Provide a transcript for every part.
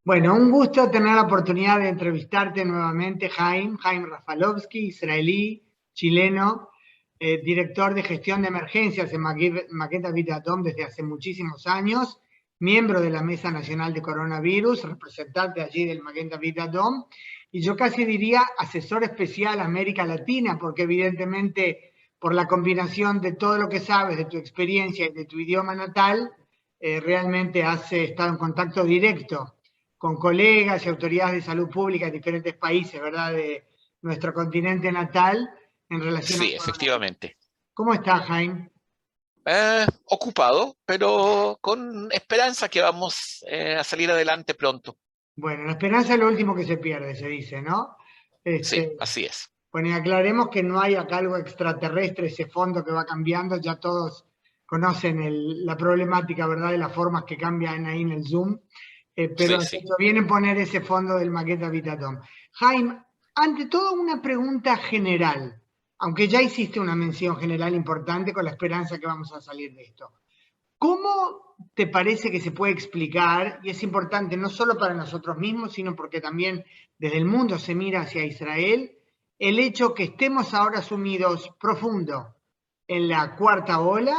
Bueno, un gusto tener la oportunidad de entrevistarte nuevamente, Jaime Rafalovsky, israelí, chileno, director de gestión de emergencias en Maqueta Vitatom desde hace muchísimos años, miembro de la Mesa Nacional de Coronavirus, representante allí del Maqueta Vitatom, y yo casi diría asesor especial a América Latina, porque evidentemente por la combinación de todo lo que sabes, de tu experiencia y de tu idioma natal, realmente has estado en contacto directo con colegas y autoridades de salud pública de diferentes países, ¿verdad?, de nuestro continente natal en relación al Sí, coronavirus. efectivamente. ¿Cómo está, Jaime? Ocupado, pero con esperanza que vamos a salir adelante pronto. Bueno, la esperanza es lo último que se pierde, se dice, ¿no? Sí, Este, así es. bueno, y aclaremos que no hay acá algo extraterrestre, ese fondo que va cambiando, ya todos conocen la problemática, ¿verdad?, de las formas que cambian ahí en el Zoom, pero Sí, sí. viene a poner ese fondo del Maqueta Vitatom. Jaime, ante todo una pregunta general, aunque ya hiciste una mención general importante con la esperanza que vamos a salir de esto. ¿Cómo te parece que se puede explicar, y es importante no solo para nosotros mismos, sino porque también desde el mundo se mira hacia Israel, el hecho que estemos ahora sumidos profundo en la cuarta ola,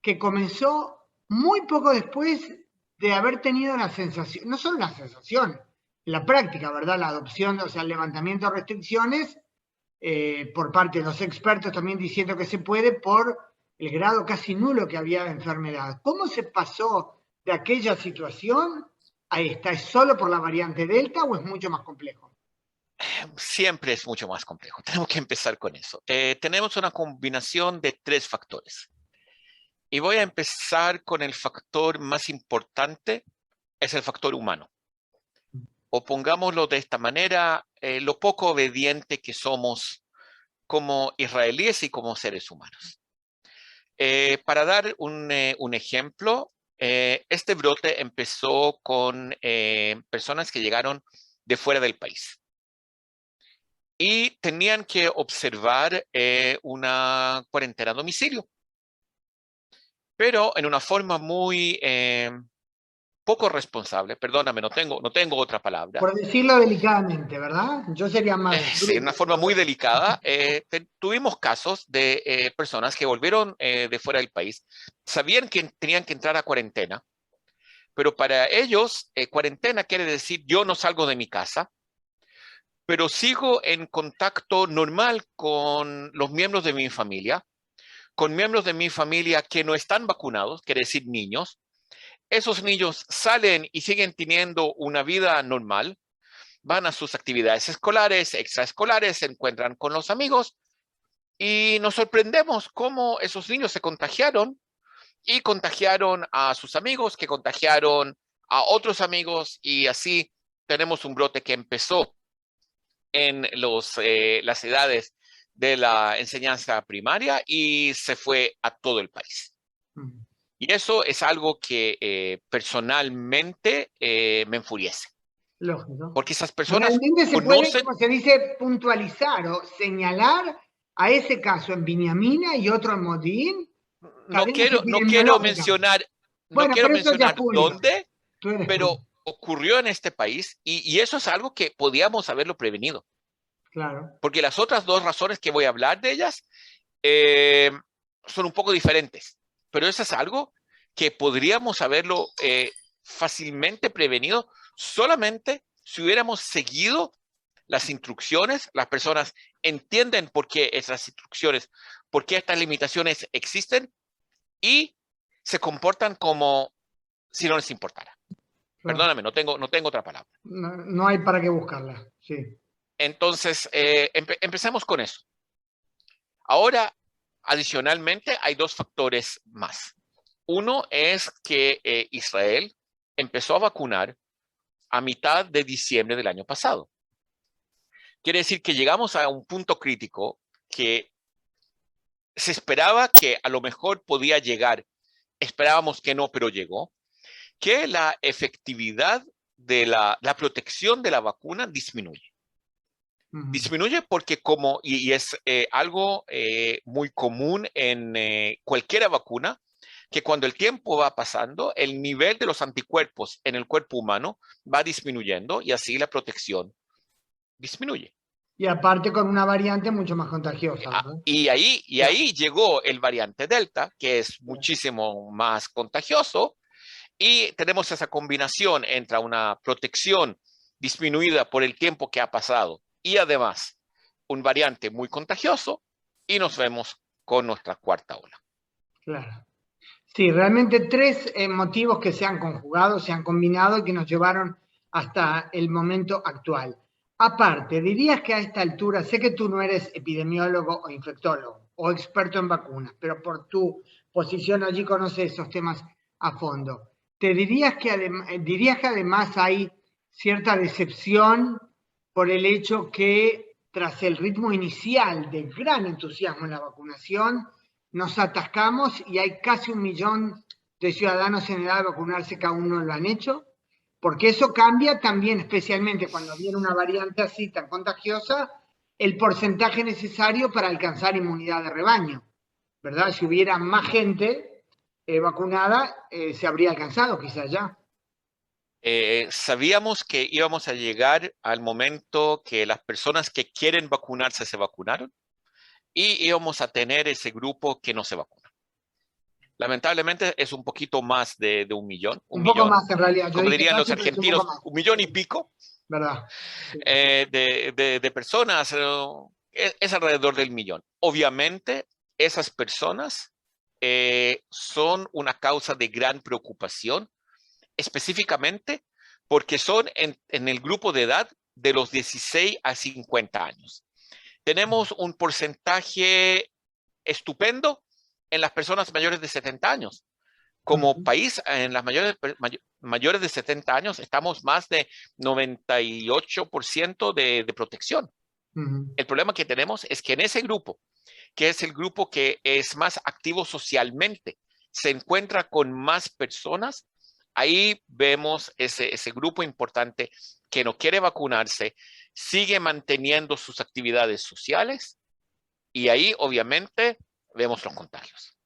que comenzó muy poco después de haber tenido la sensación, no solo la sensación, la práctica, ¿verdad? La adopción, o sea, el levantamiento de restricciones por parte de los expertos también diciendo que se puede por el grado casi nulo que había de enfermedad. ¿Cómo se pasó de aquella situación a esta? ¿Es solo por la variante Delta o es mucho más complejo? Siempre es mucho más complejo. Tenemos que empezar con eso. Tenemos una combinación de tres factores. Y voy a empezar con el factor más importante, es el factor humano. O pongámoslo de esta manera, lo poco obediente que somos como israelíes y como seres humanos. Para dar un ejemplo, este brote empezó con personas que llegaron de fuera del país y tenían que observar una cuarentena a domicilio, pero en una forma muy poco responsable. Perdóname, no tengo otra palabra. Por decirlo delicadamente, ¿verdad? Yo sería más Sí, en bruto. una forma muy delicada. Tuvimos casos de personas que volvieron de fuera del país, sabían que tenían que entrar a cuarentena, pero para ellos cuarentena quiere decir yo no salgo de mi casa, pero sigo en contacto normal con los miembros de mi familia, con miembros de mi familia que no están vacunados, quiere decir niños. Esos niños salen y siguen teniendo una vida normal, van a sus actividades escolares, extraescolares, se encuentran con los amigos y nos sorprendemos cómo esos niños se contagiaron y contagiaron a sus amigos, que contagiaron a otros amigos y así tenemos un brote que empezó en las edades de la enseñanza primaria y se fue a todo el país. Mm. Y eso es algo que personalmente me enfurece, Lógico. porque esas personas Realmente se puede, conocen. como se dice, puntualizar o señalar a ese caso en Biniamina y otro en Motín, no cadenas quiero, no quiero epidemiológicas. mencionar, no Bueno, quiero pero eso ya es mencionar público. dónde, Tú eres pero público. ocurrió en este país y eso es algo que podíamos haberlo prevenido. Claro. Porque las otras dos razones que voy a hablar de ellas eh, son un poco diferentes, pero eso es algo que podríamos haberlo fácilmente prevenido solamente si hubiéramos seguido las instrucciones. Las personas entienden por qué esas instrucciones, por qué estas limitaciones existen y se comportan como si no les importara. Claro. Perdóname, no tengo otra palabra. No, no hay para qué buscarla. Sí. Entonces, empecemos con eso. Ahora, adicionalmente, hay dos factores más. Uno es que Israel empezó a vacunar a mitad de diciembre del año pasado. Quiere decir que llegamos a un punto crítico que se esperaba que a lo mejor podía llegar, esperábamos que no, pero llegó, que la efectividad de la protección de la vacuna disminuye. Ujú. Disminuye porque y es algo muy común en cualquier vacuna, que cuando el tiempo va pasando, el nivel de los anticuerpos en el cuerpo humano va disminuyendo y así la protección disminuye. Y aparte con una variante mucho más contagiosa, ¿verdad? Y ahí llegó el variante Delta, que es Claro. muchísimo más contagioso, y tenemos esa combinación entre una protección disminuida por el tiempo que ha pasado y además un variante muy contagioso, y nos vemos con nuestra cuarta ola. Claro. Sí, realmente tres motivos que se han conjugado, se han combinado y que nos llevaron hasta el momento actual. Aparte, dirías que a esta altura, sé que tú no eres epidemiólogo o infectólogo o experto en vacunas, pero por tu posición allí conoces esos temas a fondo. ¿Te dirías que además hay cierta decepción por el hecho que tras el ritmo inicial de gran entusiasmo en la vacunación, nos atascamos y hay casi 1 millón de ciudadanos en edad de vacunarse que aún no lo han hecho? Porque eso cambia también, especialmente cuando viene una variante así tan contagiosa, el porcentaje necesario para alcanzar inmunidad de rebaño, ¿verdad? Si hubiera más gente vacunada, se habría alcanzado quizás ya. Sabíamos que íbamos a llegar al momento que las personas que quieren vacunarse se vacunaron y íbamos a tener ese grupo que no se vacuna. Lamentablemente es un poquito más de 1 millón, Un poco más en realidad, yo como dije dirían los casi, pero es un poco argentinos, más, 1 millón y pico ¿verdad? Sí. de personas, es alrededor del 1 millón. Obviamente, esas personas son una causa de gran preocupación, específicamente porque son en el grupo de edad de los 16 a 50 años. Tenemos un porcentaje estupendo en las personas mayores de 70 años. Como país, en las mayores de 70 años, estamos más de 98% de protección. El problema que tenemos es que en ese grupo, que es el grupo que es más activo socialmente, se encuentra con más personas, ahí vemos ese grupo importante que no quiere vacunarse, sigue manteniendo sus actividades sociales y ahí obviamente vemos los contagios.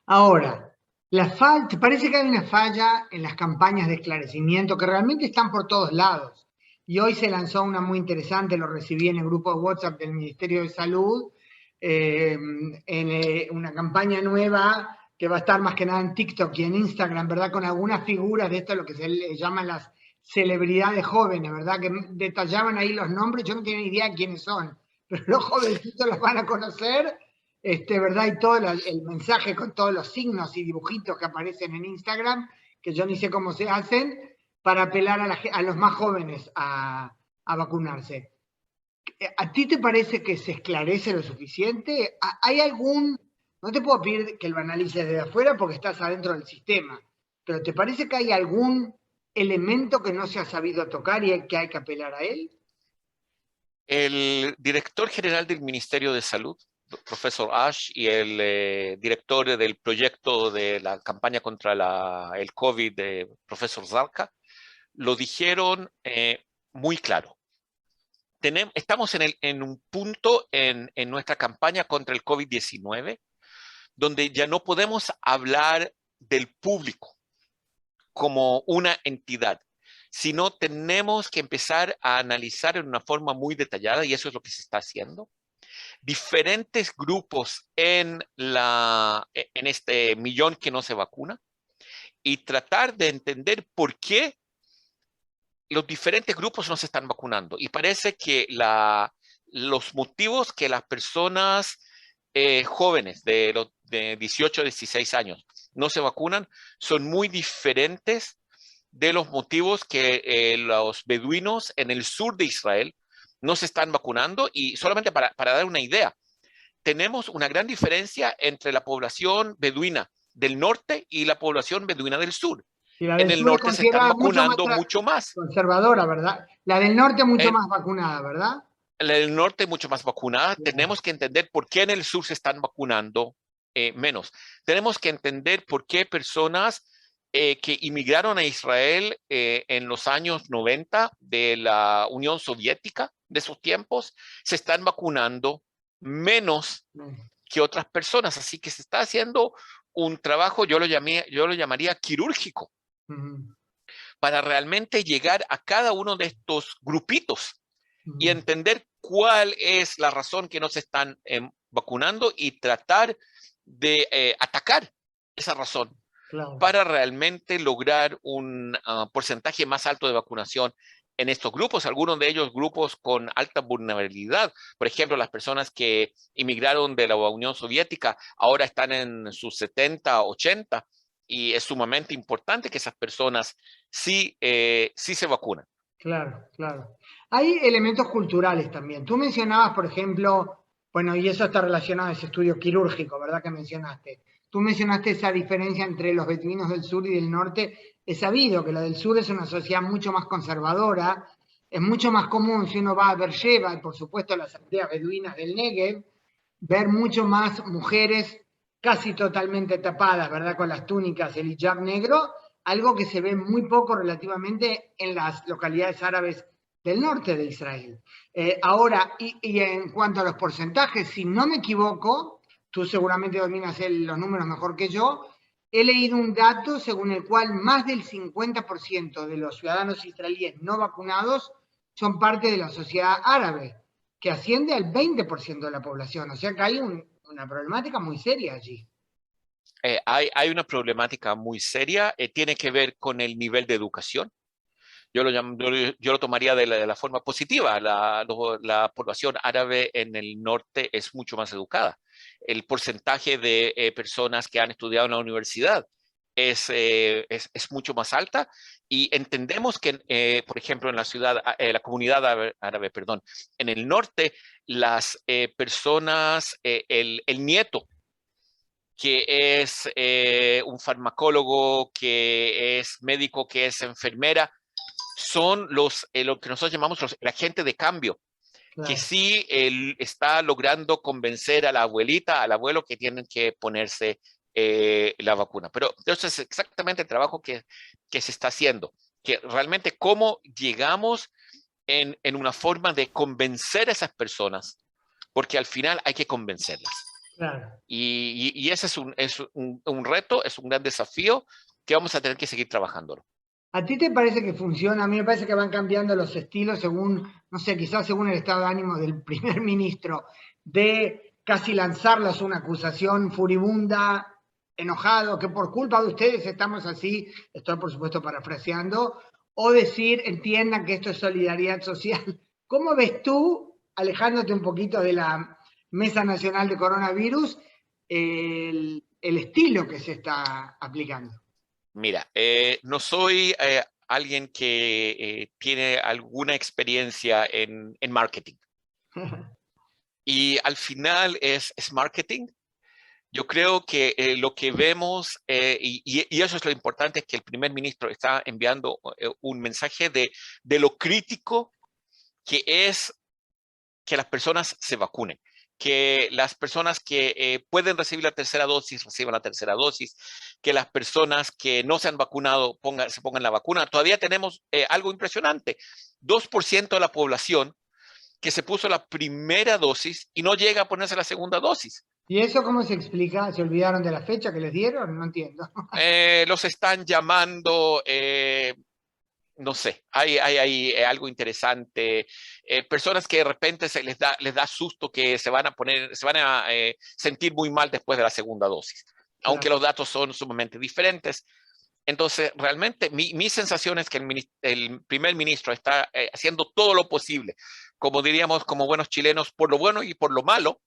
Ahora, ¿te parece que hay una falla en las campañas de esclarecimiento que realmente están por todos lados? Y hoy se lanzó una muy interesante, lo recibí en el grupo de WhatsApp del Ministerio de Salud, una campaña nueva que va a estar más que nada en TikTok y en Instagram, ¿verdad? Con algunas figuras de esto, lo que se le llaman las celebridades jóvenes, ¿verdad? Que detallaban ahí los nombres, yo no tenía ni idea quiénes son, pero los jovencitos los van a conocer, ¿verdad? Y todo el mensaje con todos los signos y dibujitos que aparecen en Instagram, que yo ni sé cómo se hacen, para apelar a los más jóvenes a vacunarse. ¿A ti te parece que se esclarece lo suficiente? ¿Hay no te puedo pedir que lo analices desde afuera porque estás adentro del sistema, pero ¿te parece que hay algún elemento que no se ha sabido tocar y que hay que apelar a él? El director general del Ministerio de Salud, profesor Ash, y el director del proyecto de la campaña contra el COVID, profesor Zarca, lo dijeron muy claro. Estamos en un punto en nuestra campaña contra el COVID-19 donde ya no podemos hablar del público como una entidad, sino tenemos que empezar a analizar en una forma muy detallada, y eso es lo que se está haciendo, diferentes grupos en este millón que no se vacuna y tratar de entender por qué los diferentes grupos no se están vacunando. Y parece que los motivos que las personas jóvenes de 18 a 16 años no se vacunan son muy diferentes de los motivos que los beduinos en el sur de Israel no se están vacunando. Y solamente para dar una idea, tenemos una gran diferencia entre la población beduina del norte y la población beduina del sur. Y la En del el sur es norte se están considerada vacunando mucho más. conservadora, ¿verdad? La del norte mucho En más vacunada, ¿verdad? el norte mucho más vacunada. Claro. Tenemos que entender por qué en el sur se están vacunando menos. Tenemos que entender por qué personas que inmigraron a Israel en los años 90 de la Unión Soviética, de esos tiempos, se están vacunando menos que otras personas. Así que se está haciendo un trabajo, yo lo llamaría quirúrgico, para realmente llegar a cada uno de estos grupitos y entender cuál es la razón que no se están vacunando y tratar de atacar esa razón. Claro. Para realmente lograr un porcentaje más alto de vacunación en estos grupos, algunos de ellos grupos con alta vulnerabilidad. Por ejemplo, las personas que inmigraron de la Unión Soviética ahora están en sus 70, 80, y es sumamente importante que esas personas sí se vacunen. Claro, claro. Hay elementos culturales también. Tú mencionabas, por ejemplo, bueno, y eso está relacionado a ese estudio quirúrgico, ¿verdad? Que mencionaste. Tú mencionaste esa diferencia entre los beduinos del sur y del norte. Es sabido que la del sur es una sociedad mucho más conservadora. Es mucho más común, si uno va a Beersheba, y por supuesto las aldeas beduinas del Negev, ver mucho más mujeres casi totalmente tapadas, ¿verdad? Con las túnicas, el hijab negro, algo que se ve muy poco relativamente en las localidades árabes del norte de Israel. Ahora, y en cuanto a los porcentajes, si no me equivoco, tú seguramente dominas los números mejor que yo, he leído un dato según el cual más del 50% de los ciudadanos israelíes no vacunados son parte de la sociedad árabe, que asciende al 20% de la población. O sea que hay una problemática muy seria allí. Hay una problemática muy seria, tiene que ver con el nivel de educación. Yo lo tomaría de la forma positiva. La población árabe en el norte es mucho más educada. El porcentaje de personas que han estudiado en la universidad es mucho más alta, y entendemos que, por ejemplo, en la comunidad árabe, perdón, en el norte, las personas, el nieto, que es un farmacólogo, que es médico, que es enfermera, son lo que nosotros llamamos el agente de cambio, claro, que sí él está logrando convencer a la abuelita, al abuelo, que tienen que ponerse la vacuna. Pero eso es exactamente el trabajo que se está haciendo, que realmente cómo llegamos en una forma de convencer a esas personas, porque al final hay que convencerlas. Claro. Y ese es un reto, es un gran desafío que vamos a tener que seguir trabajándolo. ¿A ti te parece que funciona? A mí me parece que van cambiando los estilos según, no sé, quizás según el estado de ánimo del primer ministro, de casi lanzarles una acusación furibunda, enojado, que por culpa de ustedes estamos así, estoy por supuesto parafraseando, o decir, entiendan que esto es solidaridad social. ¿Cómo ves tú, alejándote un poquito de la Mesa Nacional de Coronavirus, el estilo que se está aplicando? Mira, no soy alguien que tiene alguna experiencia en marketing. Y al final es marketing. Yo creo que lo que vemos, y eso es lo importante, es que el primer ministro está enviando un mensaje de lo crítico que es que las personas se vacunen, que las personas que pueden recibir la tercera dosis reciban la tercera dosis, que las personas que no se han vacunado se pongan la vacuna. Todavía tenemos algo impresionante, 2% de la población que se puso la primera dosis y no llega a ponerse la segunda dosis. ¿Y eso cómo se explica? ¿Se olvidaron de la fecha que les dieron? No entiendo. Los están llamando... no sé, hay algo interesante. Personas que de repente les da susto que se van a sentir muy mal después de la segunda dosis, aunque los datos son sumamente diferentes. Entonces, realmente mi sensación es que el primer ministro está haciendo todo lo posible, como diríamos como buenos chilenos, por lo bueno y por lo malo,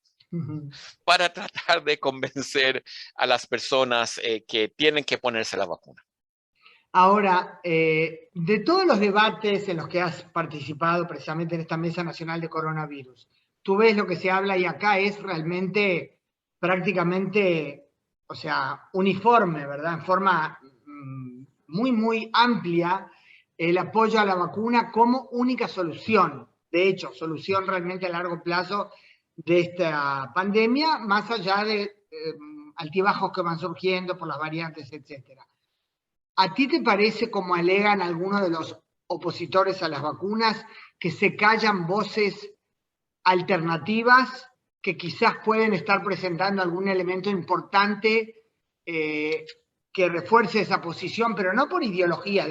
para tratar de convencer a las personas que tienen que ponerse la vacuna. Ahora, de todos los debates en los que has participado precisamente en esta Mesa Nacional de Coronavirus, tú ves lo que se habla y acá es realmente prácticamente, o sea, uniforme, ¿verdad? En forma muy, muy amplia, el apoyo a la vacuna como única solución. De hecho, solución realmente a largo plazo de esta pandemia, más allá de altibajos que van surgiendo por las variantes, etcétera. ¿A ti te parece, como alegan algunos de los opositores a las vacunas, que se callan voces alternativas que quizás pueden estar presentando algún elemento importante que refuerce esa posición, pero no por ideologías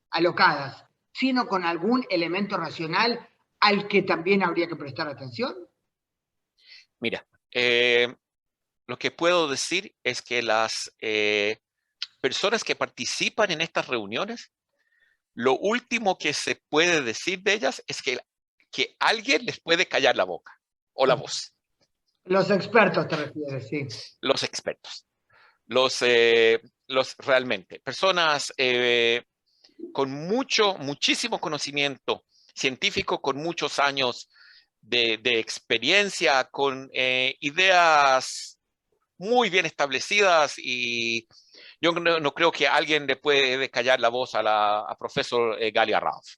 alocadas, sino con algún elemento racional al que también habría que prestar atención? Mira, lo que puedo decir es que las personas que participan en estas reuniones, lo último que se puede decir de ellas es que alguien les puede callar la boca o la voz. Los expertos te refieres, sí. Los expertos. Los realmente, personas con muchísimo conocimiento científico, con muchos años de experiencia, con ideas muy bien establecidas, y yo no creo que alguien le puede callar la voz a profesor Galia Rauf,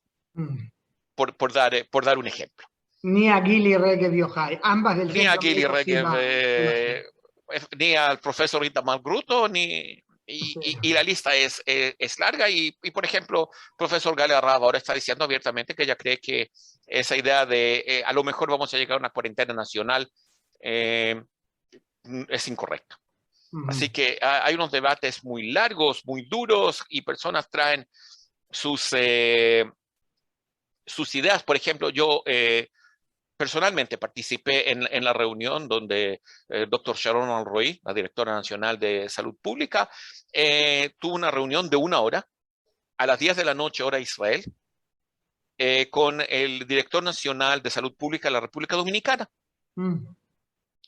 por dar un ejemplo. Ni a Gili Regge Biohai, ambas del ni a Centro Gili Médico Regge, ni al profesor Itamar Gruto, y la lista es larga, y por ejemplo, profesor Galia Rauf ahora está diciendo abiertamente que ella cree que esa idea de a lo mejor vamos a llegar a una cuarentena nacional es incorrecta. Así que hay unos debates muy largos, muy duros, y personas traen sus ideas. Por ejemplo, yo personalmente participé en la reunión donde doctor Sharon Alroy, la directora nacional de salud pública, tuvo una reunión de 1 hora a las 10 de la noche, hora Israel, con el director nacional de salud pública de la República Dominicana.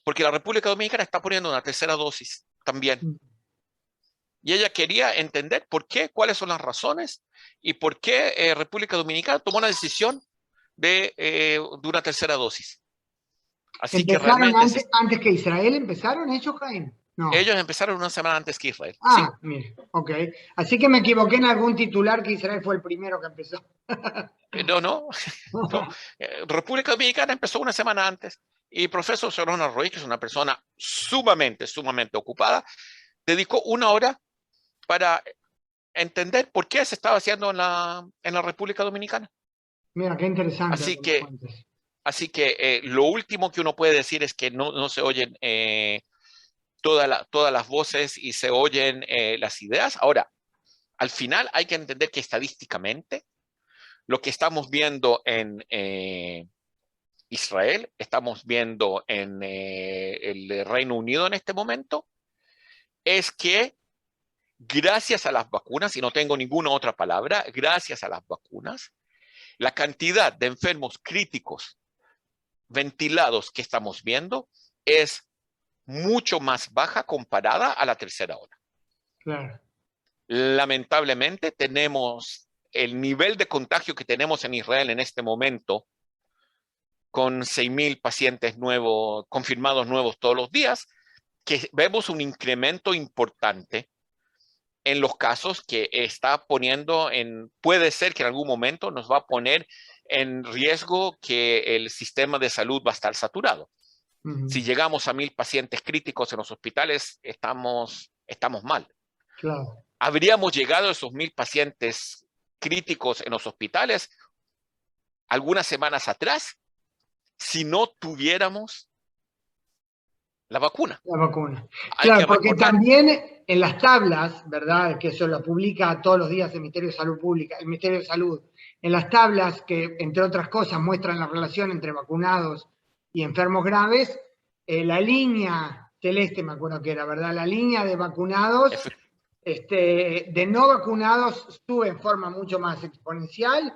Porque la República Dominicana está poniendo una tercera dosis también. Y ella quería entender por qué, cuáles son las razones y por qué República Dominicana tomó la decisión de una tercera dosis. Así que ¿Empezaron realmente antes que Israel? ¿Empezaron ellos, Jaime? No. Ellos empezaron una semana antes que Israel. Ah, sí. Mire, ok. Así que me equivoqué en algún titular que Israel fue el primero que empezó. No. República Dominicana empezó una semana antes, y profesor Sharon Alroy, que es una persona sumamente ocupada, dedicó 1 hora para entender por qué se estaba haciendo en la República Dominicana. Mira, qué interesante. Así que lo último que uno puede decir es que no se oyen todas las voces y se oyen las ideas. Ahora, al final hay que entender que estadísticamente lo que estamos viendo en Israel, estamos viendo en el Reino Unido en este momento, es que gracias a las vacunas, y no tengo ninguna otra palabra, gracias a las vacunas, la cantidad de enfermos críticos ventilados que estamos viendo es mucho más baja comparada a la tercera ola. Claro. Lamentablemente tenemos el nivel de contagio que tenemos en Israel en este momento, con 6.000 pacientes nuevos, confirmados nuevos todos los días, que vemos un incremento importante en los casos que está poniendo puede ser que en algún momento nos va a poner en riesgo que el sistema de salud va a estar saturado. Si llegamos a 1.000 pacientes críticos en los hospitales, estamos mal. Claro. Habríamos llegado a esos 1.000 pacientes críticos en los hospitales algunas semanas atrás si no tuviéramos la vacuna. La vacuna. Claro, porque también en las tablas, ¿verdad? Que eso lo publica todos los días el Ministerio de Salud Pública, el Ministerio de Salud, en las tablas que, entre otras cosas, muestran la relación entre vacunados y enfermos graves, la línea celeste, me acuerdo que era, ¿verdad? La línea de vacunados, de no vacunados sube en forma mucho más exponencial,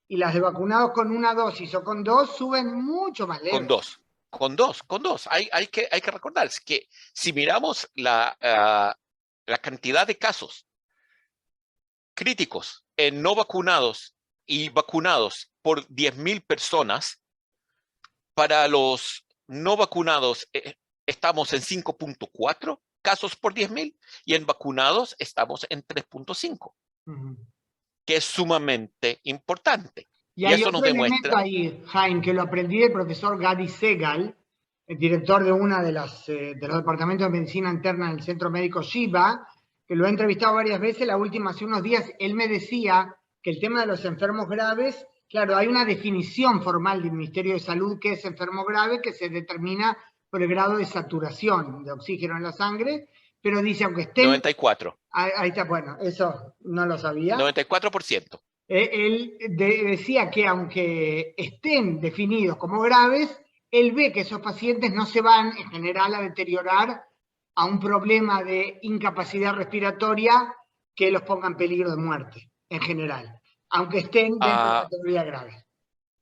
y las de vacunados con 1 dosis o con 2 suben mucho más leve. Con dos. Hay que recordar que si miramos la cantidad de casos críticos en no vacunados y vacunados por 10.000 personas, para los no vacunados estamos en 5.4 casos por 10.000, y en vacunados estamos en 3.5, que es sumamente importante. Y hay otro elemento ahí, Jaime, que lo aprendí del profesor Gadi Segal, el director de uno de los departamentos de medicina interna del Centro Médico Shiva, que lo he entrevistado varias veces, la última hace unos días. Él me decía que el tema de los enfermos graves, claro, hay una definición formal del Ministerio de Salud que es enfermo grave, que se determina por el grado de saturación de oxígeno en la sangre, pero dice, aunque estén... 94. Ahí está, bueno, eso no lo sabía. 94%. Él decía que aunque estén definidos como graves, él ve que esos pacientes no se van en general a deteriorar a un problema de incapacidad respiratoria que los ponga en peligro de muerte, en general, aunque estén dentro de la categoría grave.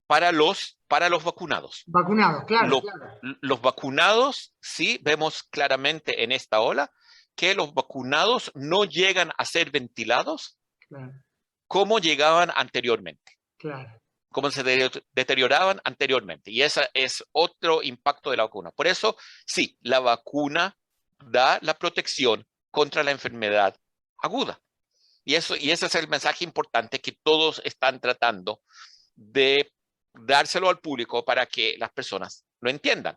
Para los vacunados. Vacunados, claro, claro. Los vacunados, sí, vemos claramente en esta ola que los vacunados no llegan a ser ventilados, claro, como llegaban anteriormente. Claro. Como se deterioraban anteriormente. Y ese es otro impacto de la vacuna. Por eso, sí, la vacuna da la protección contra la enfermedad aguda. Y ese es el mensaje importante que todos están tratando de dárselo al público para que las personas lo entiendan.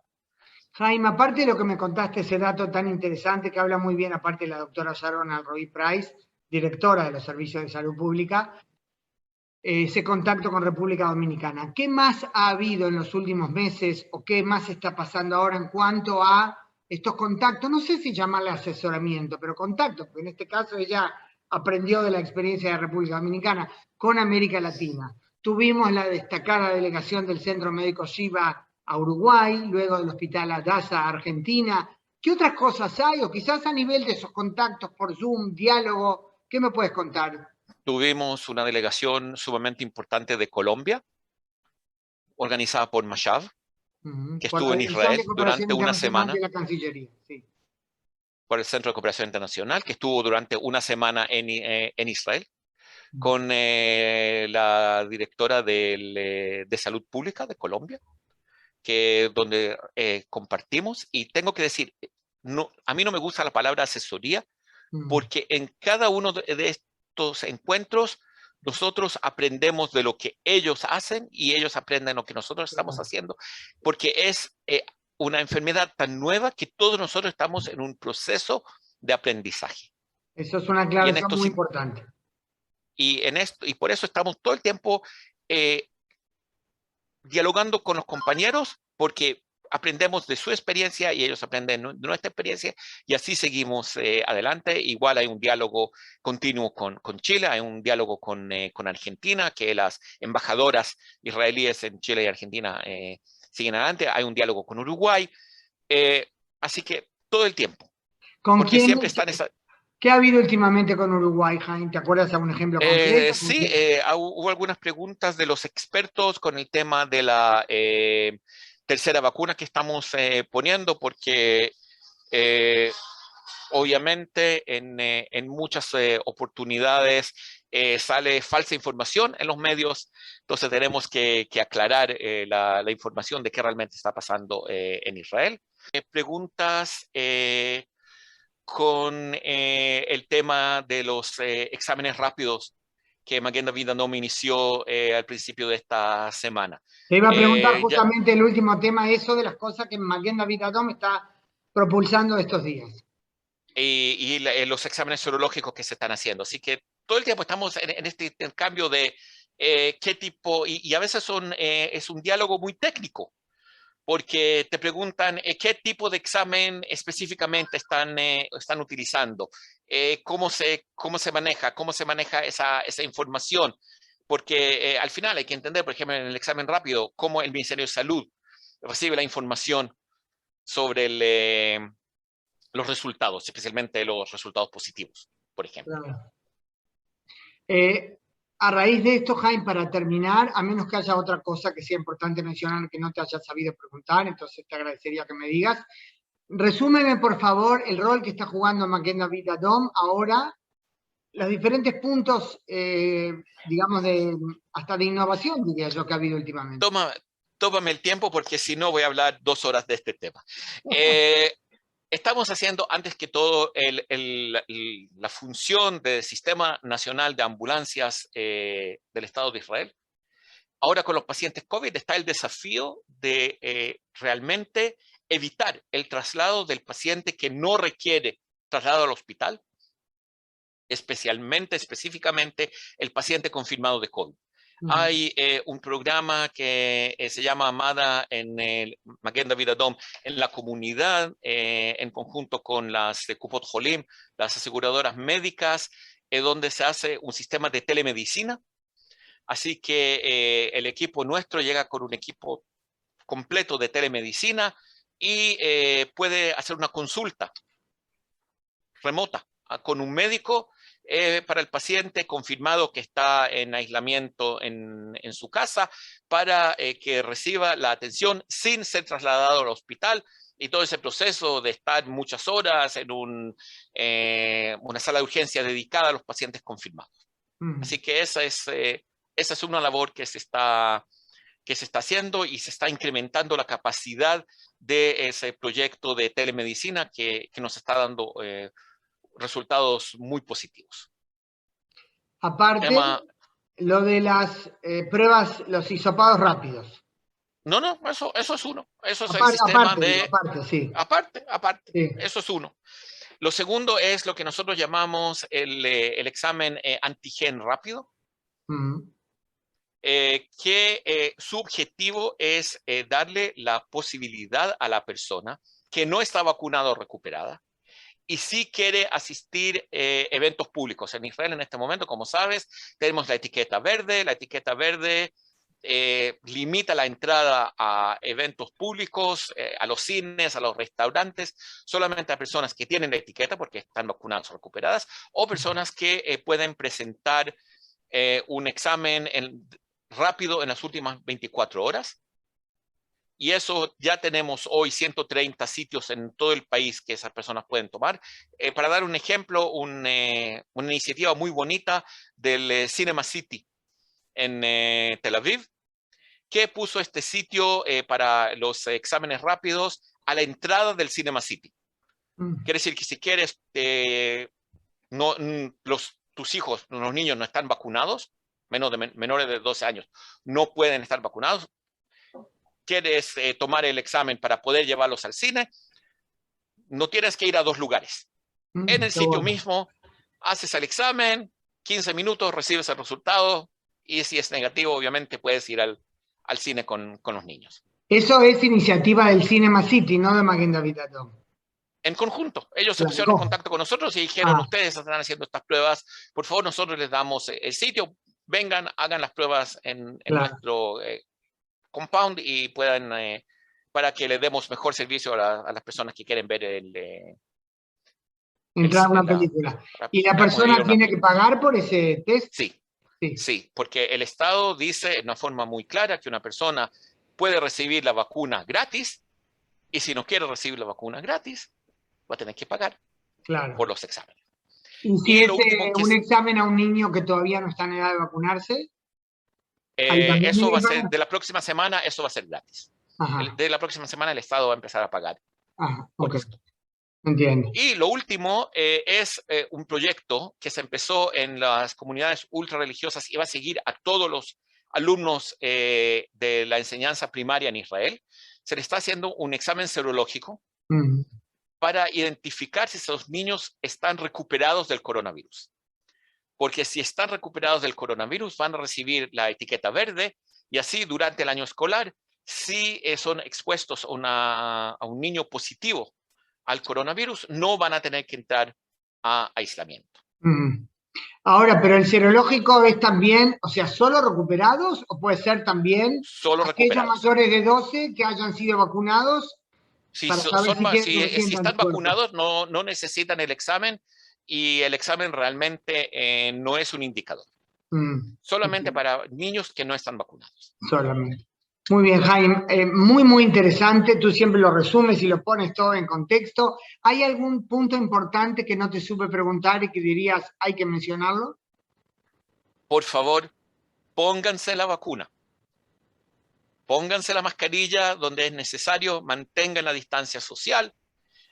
Jaime, aparte de lo que me contaste, ese dato tan interesante que habla muy bien, aparte de la doctora Sharon Alroy-Price, directora de los Servicios de Salud Pública, ese contacto con República Dominicana. ¿Qué más ha habido en los últimos meses o qué más está pasando ahora en cuanto a estos contactos? No sé si llamarle asesoramiento, pero contacto, porque en este caso ella aprendió de la experiencia de República Dominicana con América Latina. Tuvimos la destacada delegación del Centro Médico Shiva a Uruguay, luego del Hospital Adasa a Argentina. ¿Qué otras cosas hay? O quizás a nivel de esos contactos por Zoom, diálogo, ¿qué me puedes contar? Tuvimos una delegación sumamente importante de Colombia, organizada por Mashav, que estuvo en Israel durante una semana. De la Cancillería, sí. Por el Centro de Cooperación Internacional, que estuvo durante una semana en Israel, con la directora de Salud Pública de Colombia, donde compartimos. Y tengo que decir, no, a mí no me gusta la palabra asesoría, porque en cada uno de estos encuentros nosotros aprendemos de lo que ellos hacen y ellos aprenden lo que nosotros estamos haciendo, porque es una enfermedad tan nueva que todos nosotros estamos en un proceso de aprendizaje. Eso es una aclaración muy importante. Y por eso estamos todo el tiempo dialogando con los compañeros, porque aprendemos de su experiencia y ellos aprenden de nuestra experiencia, y así seguimos adelante. Igual hay un diálogo continuo con Chile, hay un diálogo con Argentina, que las embajadoras israelíes en Chile y Argentina siguen adelante. Hay un diálogo con Uruguay, así que todo el tiempo. ¿Con quién? Siempre están ¿Qué ha habido últimamente con Uruguay, Jaime? ¿Te acuerdas de algún ejemplo concreto? Sí, hubo algunas preguntas de los expertos con el tema de la tercera vacuna que estamos poniendo, porque obviamente en muchas oportunidades sale falsa información en los medios, entonces tenemos que aclarar la información de qué realmente está pasando en Israel. Preguntas con el tema de los exámenes rápidos que Maguen David Adom inició al principio de esta semana. Te iba a preguntar justamente el último tema, eso de las cosas que Maguen David Adom está propulsando estos días. Y los exámenes serológicos que se están haciendo. Así que todo el tiempo estamos en este intercambio de qué tipo, y a veces es un diálogo muy técnico, porque te preguntan qué tipo de examen específicamente están utilizando, cómo se maneja esa información, porque al final hay que entender, por ejemplo, en el examen rápido, cómo el Ministerio de Salud recibe la información sobre los resultados, especialmente los resultados positivos, por ejemplo. Claro. A raíz de esto, Jaime, para terminar, a menos que haya otra cosa que sea importante mencionar que no te haya sabido preguntar, entonces te agradecería que me digas. Resúmeme, por favor, el rol que está jugando Maguen David Adom ahora, los diferentes puntos, digamos, hasta de innovación, diría yo, que ha habido últimamente. Tómame el tiempo, porque si no voy a hablar 2 horas de este tema. Estamos haciendo, antes que todo, la función del Sistema Nacional de Ambulancias del Estado de Israel. Ahora con los pacientes COVID está el desafío de realmente evitar el traslado del paciente que no requiere traslado al hospital, específicamente el paciente confirmado de COVID. Hay un programa que se llama Amada en el Maguen David Adom en la comunidad, en conjunto con las Kupot Jolim, las aseguradoras médicas, donde se hace un sistema de telemedicina. Así que el equipo nuestro llega con un equipo completo de telemedicina y puede hacer una consulta remota con un médico para el paciente confirmado que está en aislamiento en su casa para que reciba la atención sin ser trasladado al hospital y todo ese proceso de estar muchas horas en una sala de urgencia dedicada a los pacientes confirmados. Así que esa es una labor que se está haciendo y se está incrementando la capacidad de ese proyecto de telemedicina que nos está dando resultados muy positivos. Aparte, lo de las pruebas, los hisopados rápidos. No, eso es uno. Eso es el sistema de... Aparte, sí. Aparte, sí. Eso es uno. Lo segundo es lo que nosotros llamamos el examen antigen rápido, que su objetivo es darle la posibilidad a la persona que no está vacunada o recuperada y sí quiere asistir a eventos públicos. En Israel en este momento, como sabes, tenemos la etiqueta verde. La etiqueta verde limita la entrada a eventos públicos, a los cines, a los restaurantes, solamente a personas que tienen la etiqueta porque están vacunadas o recuperadas, o personas que pueden presentar un examen rápido en las últimas 24 horas. Y eso ya tenemos hoy 130 sitios en todo el país que esas personas pueden tomar. Para dar un ejemplo, una iniciativa muy bonita del Cinema City en Tel Aviv, que puso este sitio para los exámenes rápidos a la entrada del Cinema City. Quiere decir que si quieres, tus hijos, los niños no están vacunados, menores de 12 años, no pueden estar vacunados, quieres tomar el examen para poder llevarlos al cine, no tienes que ir a dos lugares. En el sitio mismo, haces el examen, 15 minutos, recibes el resultado y si es negativo, obviamente puedes ir al cine con los niños. Eso es iniciativa del Cinema City, no de Maguen David Adom. En conjunto, ellos se pusieron en contacto con nosotros y dijeron, ustedes están haciendo estas pruebas, por favor, nosotros les damos el sitio, vengan, hagan las pruebas en nuestro compound y puedan, para que le demos mejor servicio a las personas que quieren ver entrar a una película. ¿Y la persona tiene que pagar por ese test? Sí, porque el Estado dice de una forma muy clara que una persona puede recibir la vacuna gratis y si no quiere recibir la vacuna gratis, va a tener que pagar por los exámenes. ¿Y si es un examen a un niño que todavía no está en edad de vacunarse? Eso va a ser, de la próxima semana, eso va a ser gratis. De la próxima semana el Estado va a empezar a pagar por esto. Entiendo. Y lo último es un proyecto que se empezó en las comunidades ultrarreligiosas y va a seguir a todos los alumnos de la enseñanza primaria en Israel. Se le está haciendo un examen serológico para identificar si esos niños están recuperados del coronavirus. Porque si están recuperados del coronavirus van a recibir la etiqueta verde y así durante el año escolar, si son expuestos a un niño positivo al coronavirus, no van a tener que entrar a aislamiento. Ahora, pero el serológico es también, o sea, ¿solo recuperados o puede ser también solo aquellos mayores de 12 que hayan sido vacunados? Si están vacunados no necesitan el examen y el examen realmente no es un indicador. Solamente para niños que no están vacunados. Solamente. Muy bien, Jaime. Muy, muy interesante. Tú siempre lo resumes y lo pones todo en contexto. ¿Hay algún punto importante que no te supe preguntar y que dirías hay que mencionarlo? Por favor, pónganse la vacuna. Pónganse la mascarilla donde es necesario, mantengan la distancia social.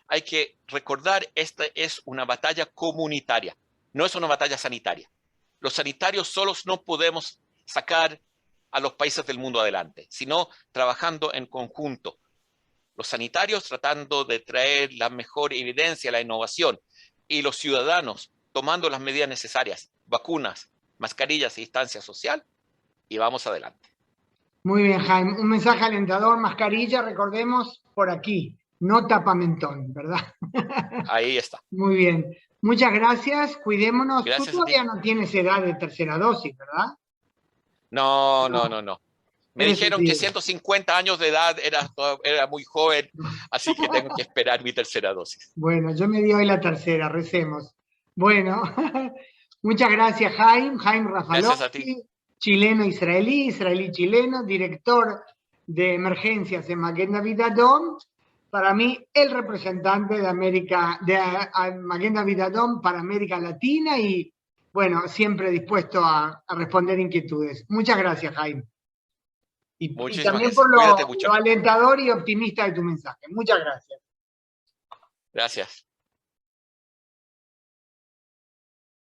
Hay que recordar, esta es una batalla comunitaria, no es una batalla sanitaria. Los sanitarios solos no podemos sacar a los países del mundo adelante, sino trabajando en conjunto. Los sanitarios tratando de traer la mejor evidencia, la innovación, y los ciudadanos tomando las medidas necesarias, vacunas, mascarillas y distancia social, y vamos adelante. Muy bien, Jaime. Un mensaje alentador, mascarilla, recordemos, por aquí, no tapamentón, ¿verdad? Ahí está. Muy bien. Muchas gracias, cuidémonos. Tú Gracias a ti. todavía no tienes edad de tercera dosis, ¿verdad? No. Me Eres dijeron que tío. 150 años de edad era muy joven, así que tengo que esperar mi tercera dosis. Bueno, yo me di hoy la tercera, recemos. Bueno, muchas gracias, Jaime. Jaime Gracias a ti. Rafalowski, chileno-israelí, israelí-chileno, director de emergencias en Maguen David Adom. Para mí, el representante de Maguen David Adom para América Latina y, bueno, siempre dispuesto a responder inquietudes. Muchas gracias, Jaime. Y Muchísimas también por gracias. Cuídate mucho. lo alentador y optimista de tu mensaje. Muchas gracias. Gracias.